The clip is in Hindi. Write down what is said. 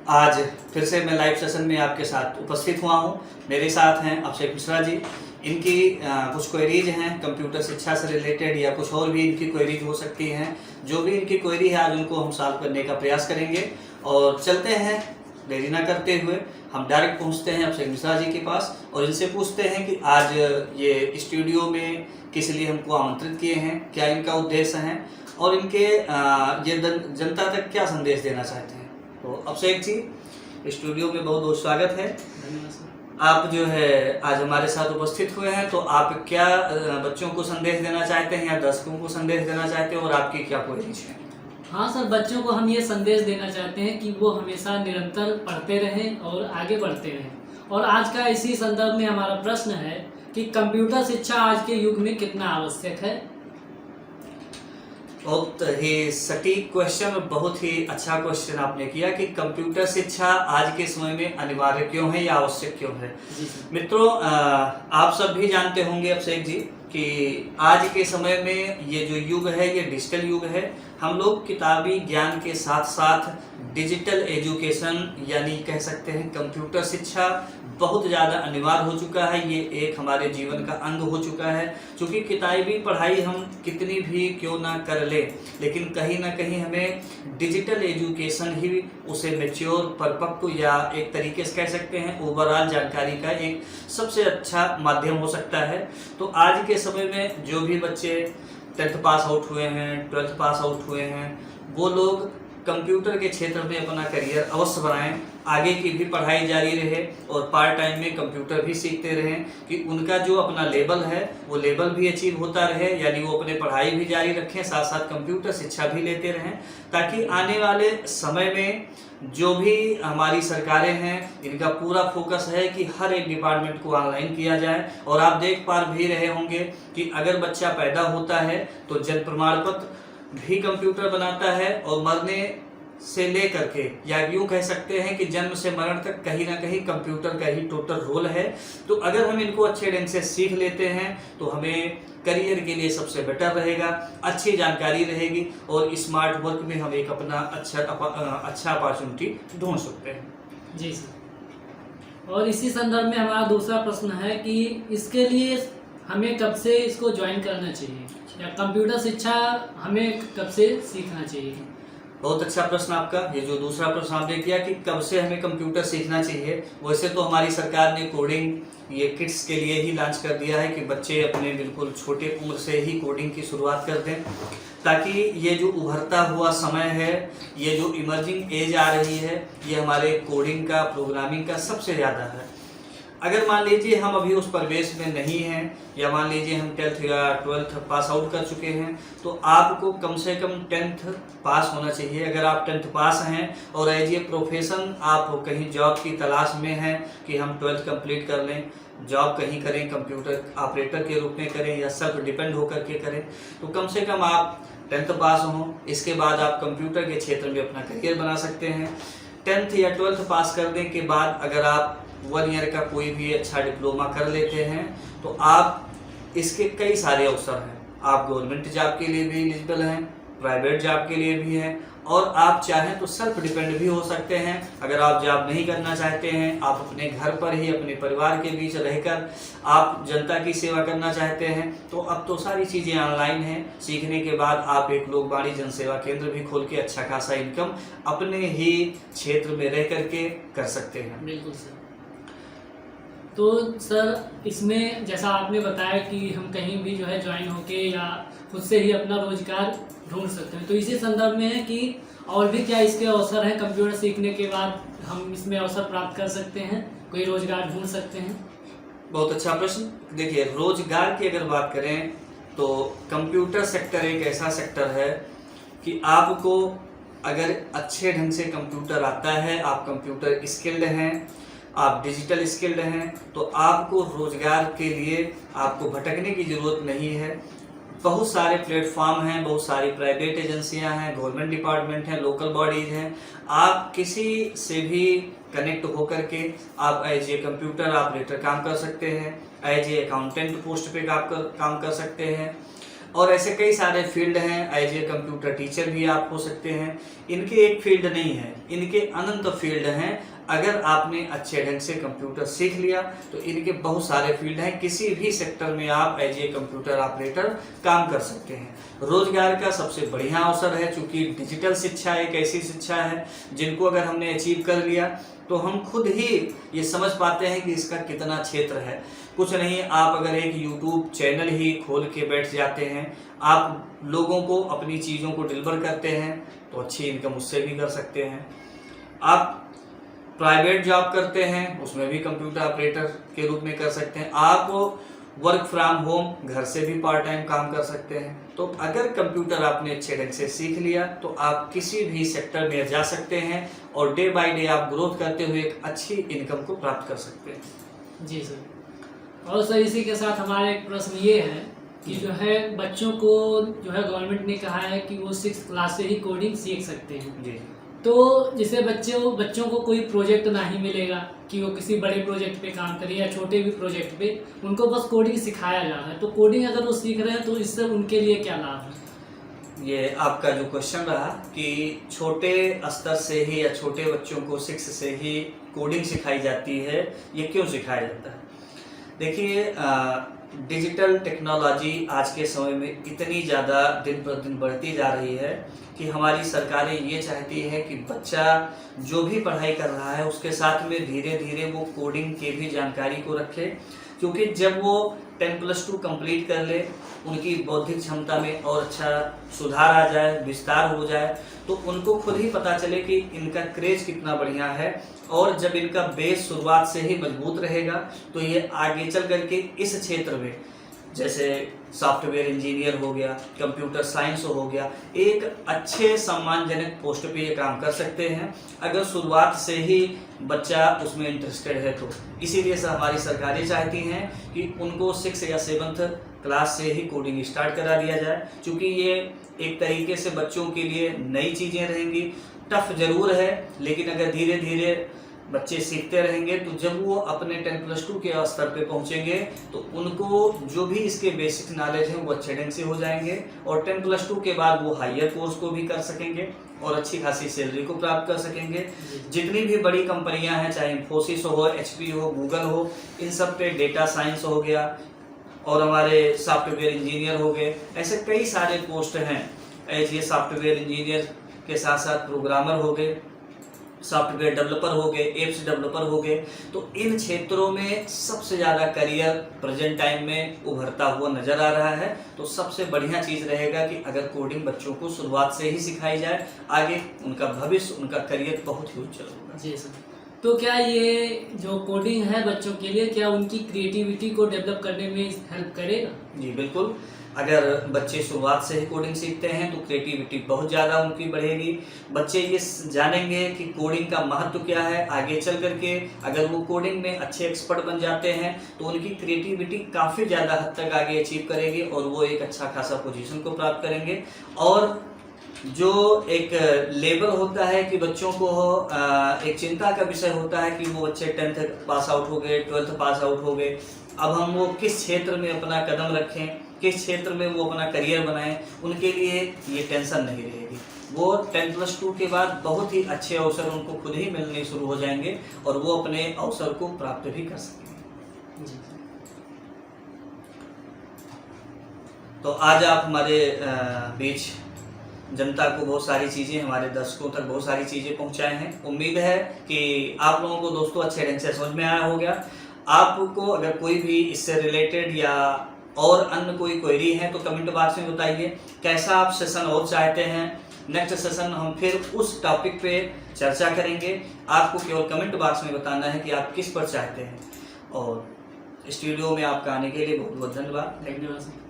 आज फिर से मैं लाइव सेशन में आपके साथ उपस्थित हुआ हूं। मेरे साथ हैं अभिषेक मिश्रा जी। इनकी कुछ क्वेरीज हैं कंप्यूटर शिक्षा से रिलेटेड या कुछ और भी इनकी क्वेरीज हो सकती हैं। जो भी इनकी क्वेरी है आज उनको हम सॉल्व करने का प्रयास करेंगे और चलते हैं देरी ना करते हुए हम डायरेक्ट पहुंचते हैं अभिषेक मिश्रा जी के पास और इनसे पूछते हैं कि आज ये स्टूडियो में किस लिए हमको आमंत्रित किए हैं, क्या इनका उद्देश्य है और इनके ये जनता तक क्या संदेश देना चाहते हैं। तो अभिषेक जी स्टूडियो में बहुत बहुत स्वागत है। धन्यवाद सर। आप जो है आज हमारे साथ उपस्थित हुए हैं, तो आप क्या बच्चों को संदेश देना चाहते हैं या दर्शकों को संदेश देना चाहते हैं और आपकी क्या क्वेरीज है? हाँ सर, बच्चों को हम ये संदेश देना चाहते हैं कि वो हमेशा निरंतर पढ़ते रहें और आगे बढ़ते रहें। और आज का इसी संदर्भ में हमारा प्रश्न है कि कंप्यूटर शिक्षा आज के युग में कितना आवश्यक है। बहुत ही सटीक क्वेश्चन और बहुत ही अच्छा क्वेश्चन आपने किया कि कंप्यूटर शिक्षा आज के समय में अनिवार्य क्यों है या आवश्यक क्यों है। मित्रों, आप सब भी जानते होंगे अभिषेक जी कि आज के समय में ये जो युग है ये डिजिटल युग है। हम लोग किताबी ज्ञान के साथ साथ डिजिटल एजुकेशन यानी कह सकते हैं कंप्यूटर शिक्षा बहुत ज़्यादा अनिवार्य हो चुका है। ये एक हमारे जीवन का अंग हो चुका है। क्योंकि किताबी पढ़ाई हम कितनी भी क्यों ना कर ले, लेकिन कहीं ना कहीं हमें डिजिटल एजुकेशन ही उसे मैच्योर परिपक्व या एक तरीके से कह सकते हैं ओवरऑल जानकारी का एक सबसे अच्छा माध्यम हो सकता है। तो आज के समय में जो भी बच्चे 10th पास आउट हुए हैं, 12th पास आउट हुए हैं, वो लोग कंप्यूटर के क्षेत्र में अपना करियर अवश्य बनाएं, आगे की भी पढ़ाई जारी रहे और पार्ट टाइम में कंप्यूटर भी सीखते रहें कि उनका जो अपना लेवल है वो लेवल भी अचीव होता रहे, यानी वो अपने पढ़ाई भी जारी रखें, साथ साथ कंप्यूटर शिक्षा भी लेते रहें, ताकि आने वाले समय में जो भी हमारी सरकारें हैं इनका पूरा फोकस है कि हर एक डिपार्टमेंट को ऑनलाइन किया जाए। और आप देख पा भी रहे होंगे कि अगर बच्चा पैदा होता है तो जन्म प्रमाण पत्र भी कंप्यूटर बनाता है और मरने से लेकर के या यूँ कह सकते हैं कि जन्म से मरण तक कहीं ना कहीं कंप्यूटर का ही टोटल रोल है। तो अगर हम इनको अच्छे ढंग से सीख लेते हैं तो हमें करियर के लिए सबसे बेटर रहेगा, अच्छी जानकारी रहेगी और स्मार्ट वर्क में हम एक अपना अच्छा अपॉर्चुनिटी ढूंढ सकते हैं। जी सर। और इसी संदर्भ में हमारा दूसरा प्रश्न है कि इसके लिए हमें कब से इसको ज्वाइन करना चाहिए या कंप्यूटर शिक्षा हमें कब से सीखना चाहिए। बहुत अच्छा प्रश्न आपका। ये जो दूसरा प्रश्न आपने किया कि कब से हमें कंप्यूटर सीखना चाहिए, वैसे तो हमारी सरकार ने कोडिंग ये किड्स के लिए ही लॉन्च कर दिया है कि बच्चे अपने बिल्कुल छोटे उम्र से ही कोडिंग की शुरुआत कर दें, ताकि ये जो उभरता हुआ समय है, ये जो इमर्जिंग एज आ रही है, ये हमारे कोडिंग का प्रोग्रामिंग का सबसे ज़्यादा है। अगर मान लीजिए हम अभी उस परिवेश में नहीं हैं या मान लीजिए हम 10th या 12th पास आउट कर चुके हैं, तो आपको कम से कम 10th पास होना चाहिए। अगर आप 10th पास हैं और एज ए प्रोफेशन आप कहीं जॉब की तलाश में हैं कि हम 12th कंप्लीट कर लें, जॉब कहीं करें, कंप्यूटर ऑपरेटर के रूप में करें या सेल्फ डिपेंड होकर के करें, तो कम से कम आप 10th पास हों। इसके बाद आप कंप्यूटर के क्षेत्र में अपना करियर बना सकते हैं। 10th या 12th पास करने के बाद अगर आप 1 ईयर का कोई भी अच्छा डिप्लोमा कर लेते हैं तो आप इसके कई सारे अवसर हैं। आप गवर्नमेंट जॉब के लिए भी एलिजिबल हैं, प्राइवेट जॉब के लिए भी हैं और आप चाहें तो सेल्फ डिपेंड भी हो सकते हैं। अगर आप जॉब नहीं करना चाहते हैं, आप अपने घर पर ही अपने परिवार के बीच रहकर आप जनता की सेवा करना चाहते हैं, तो अब तो सारी चीज़ें ऑनलाइन हैं। सीखने के बाद आप एक लोकवाणी जनसेवा केंद्र भी खोल के अच्छा खासा इनकम अपने ही क्षेत्र में रह करके कर सकते हैं। बिल्कुल सर। तो सर इसमें जैसा आपने बताया कि हम कहीं भी जो है ज्वाइन होके या खुद से ही अपना रोजगार ढूंढ सकते हैं, तो इसी संदर्भ में है कि और भी क्या इसके अवसर हैं, कंप्यूटर सीखने के बाद हम इसमें अवसर प्राप्त कर सकते हैं, कोई रोजगार ढूंढ सकते हैं। बहुत अच्छा प्रश्न। देखिए, रोजगार की अगर बात करें तो कंप्यूटर सेक्टर एक ऐसा सेक्टर है कि आपको अगर अच्छे ढंग से कंप्यूटर आता है, आप कंप्यूटर स्किल्ड हैं, आप डिजिटल स्किल्ड हैं, तो आपको रोजगार के लिए आपको भटकने की ज़रूरत नहीं है। बहुत सारे प्लेटफॉर्म हैं, बहुत सारी प्राइवेट एजेंसियां हैं, गवर्नमेंट डिपार्टमेंट हैं, लोकल बॉडीज़ हैं। आप किसी से भी कनेक्ट होकर के आप एज ए कंप्यूटर ऑपरेटर काम कर सकते हैं, एज ए अकाउंटेंट पोस्ट पे काम कर सकते हैं। और ऐसे कई सारे फील्ड हैं। एज ए कंप्यूटर टीचर भी आप हो सकते हैं। इनके एक फील्ड नहीं है, इनके अनंत फील्ड हैं। अगर आपने अच्छे ढंग से कंप्यूटर सीख लिया तो इनके बहुत सारे फील्ड हैं। किसी भी सेक्टर में आप एज ए कंप्यूटर ऑपरेटर काम कर सकते हैं। रोजगार का सबसे बढ़िया अवसर है, क्योंकि डिजिटल शिक्षा एक ऐसी शिक्षा है जिनको अगर हमने अचीव कर लिया तो हम खुद ही ये समझ पाते हैं कि इसका कितना क्षेत्र है। कुछ नहीं, आप अगर एक YouTube चैनल ही खोल के बैठ जाते हैं, आप लोगों को अपनी चीज़ों को डिलीवर करते हैं तो अच्छी इनकम उससे भी कर सकते हैं। आप प्राइवेट जॉब करते हैं, उसमें भी कंप्यूटर ऑपरेटर के रूप में कर सकते हैं। आप वर्क फ्रॉम होम घर से भी पार्ट टाइम काम कर सकते हैं। तो अगर कंप्यूटर आपने अच्छे ढंग से सीख लिया तो आप किसी भी सेक्टर में जा सकते हैं और डे बाय डे आप ग्रोथ करते हुए एक अच्छी इनकम को प्राप्त कर सकते हैं। जी सर। और सर इसी के साथ हमारा एक प्रश्न ये है कि जो है बच्चों को जो है गवर्नमेंट ने कहा है कि वो 6th क्लास से ही कोडिंग सीख सकते हैं। जी। तो जिसे बच्चों को कोई प्रोजेक्ट नहीं मिलेगा कि वो किसी बड़े प्रोजेक्ट पे काम करें या छोटे भी प्रोजेक्ट पे, उनको बस कोडिंग सिखाया जा रहा है। तो कोडिंग अगर वो सीख रहे हैं तो इससे उनके लिए क्या लाभ है? ये आपका जो क्वेश्चन रहा कि छोटे स्तर से ही या छोटे बच्चों को 6 से ही कोडिंग सिखाई जाती है, ये क्यों सिखाया जाता है? देखिए, डिजिटल टेक्नोलॉजी आज के समय में इतनी ज़्यादा दिन पर दिन बढ़ती जा रही है कि हमारी सरकारें ये चाहती है कि बच्चा जो भी पढ़ाई कर रहा है उसके साथ में धीरे धीरे वो कोडिंग की भी जानकारी को रखे, क्योंकि जब वो 10+2 कंप्लीट कर ले, उनकी बौद्धिक क्षमता में और अच्छा सुधार आ जाए, विस्तार हो जाए, तो उनको खुद ही पता चले कि इनका क्रेज कितना बढ़िया है। और जब इनका बेस शुरुआत से ही मजबूत रहेगा तो ये आगे चल करके इस क्षेत्र में, जैसे सॉफ्टवेयर इंजीनियर हो गया, कंप्यूटर साइंस हो गया, एक अच्छे सम्मानजनक पोस्ट पे ये काम कर सकते हैं अगर शुरुआत से ही बच्चा उसमें इंटरेस्टेड है तो। इसीलिए से हमारी सरकारें चाहती हैं कि उनको 6 या 7th क्लास से ही कोडिंग स्टार्ट करा दिया जाए, क्योंकि ये एक तरीके से बच्चों के लिए नई चीज़ें रहेंगी। टफ जरूर है, लेकिन अगर धीरे धीरे बच्चे सीखते रहेंगे तो जब वो अपने 10+2 के स्तर पे पहुंचेंगे तो उनको जो भी इसके बेसिक नॉलेज है वो अच्छे ढंग से हो जाएंगे और 10+2 के बाद वो हायर कोर्स को भी कर सकेंगे और अच्छी खासी सैलरी को प्राप्त कर सकेंगे। जितनी भी बड़ी कंपनियां हैं, चाहे इन्फोसिस हो, HP हो, गूगल हो, इन सब पे डेटा साइंस हो गया और हमारे सॉफ्टवेयर इंजीनियर हो गए, ऐसे कई सारे पोस्ट हैं। ये सॉफ्टवेयर इंजीनियर के साथ साथ प्रोग्रामर हो गए, सॉफ्टवेयर डेवलपर हो गए, एप्स डेवलपर हो गए। तो इन क्षेत्रों में सबसे ज़्यादा करियर प्रेजेंट टाइम में उभरता हुआ नज़र आ रहा है। तो सबसे बढ़िया चीज़ रहेगा कि अगर कोडिंग बच्चों को शुरुआत से ही सिखाई जाए, आगे उनका भविष्य, उनका करियर बहुत ही उज्जवल होगा। जी सर। तो क्या ये जो कोडिंग है बच्चों के लिए, क्या उनकी क्रिएटिविटी को डेवलप करने में हेल्प करेगा? जी बिल्कुल। अगर बच्चे शुरुआत से ही कोडिंग सीखते हैं तो क्रिएटिविटी बहुत ज़्यादा उनकी बढ़ेगी। बच्चे ये जानेंगे कि कोडिंग का महत्व क्या है। आगे चल करके अगर वो कोडिंग में अच्छे एक्सपर्ट बन जाते हैं तो उनकी क्रिएटिविटी काफ़ी ज़्यादा हद तक आगे अचीव करेगी और वो एक अच्छा खासा पोजीशन को प्राप्त करेंगे। और जो एक लेवल होता है कि बच्चों को एक चिंता का विषय होता है कि वो बच्चे 10th पास आउट हो गए, 12th पास आउट हो गए, अब हम वो किस क्षेत्र में अपना कदम रखें, किस क्षेत्र में वो अपना करियर बनाएं, उनके लिए ये टेंशन नहीं रहेगी। वो 10+2 के बाद बहुत ही अच्छे अवसर उनको खुद ही मिलने शुरू हो जाएंगे और वो अपने अवसर को प्राप्त भी कर सकेंगे। तो आज आप हमारे बीच जनता को बहुत सारी चीज़ें, हमारे दर्शकों तक बहुत सारी चीज़ें पहुंचाए हैं। उम्मीद है कि आप लोगों को दोस्तों अच्छे ढंग से समझ में आया होगा। आपको अगर कोई भी इससे रिलेटेड या और अन्य कोई क्वेरी है तो कमेंट बॉक्स में बताइए। कैसा आप सेशन और चाहते हैं, नेक्स्ट सेशन हम फिर उस टॉपिक पे चर्चा करेंगे। आपको केवल कमेंट बॉक्स में बताना है कि आप किस पर चाहते हैं। और स्टूडियो में आपका आने के लिए बहुत बहुत धन्यवाद। धन्यवाद।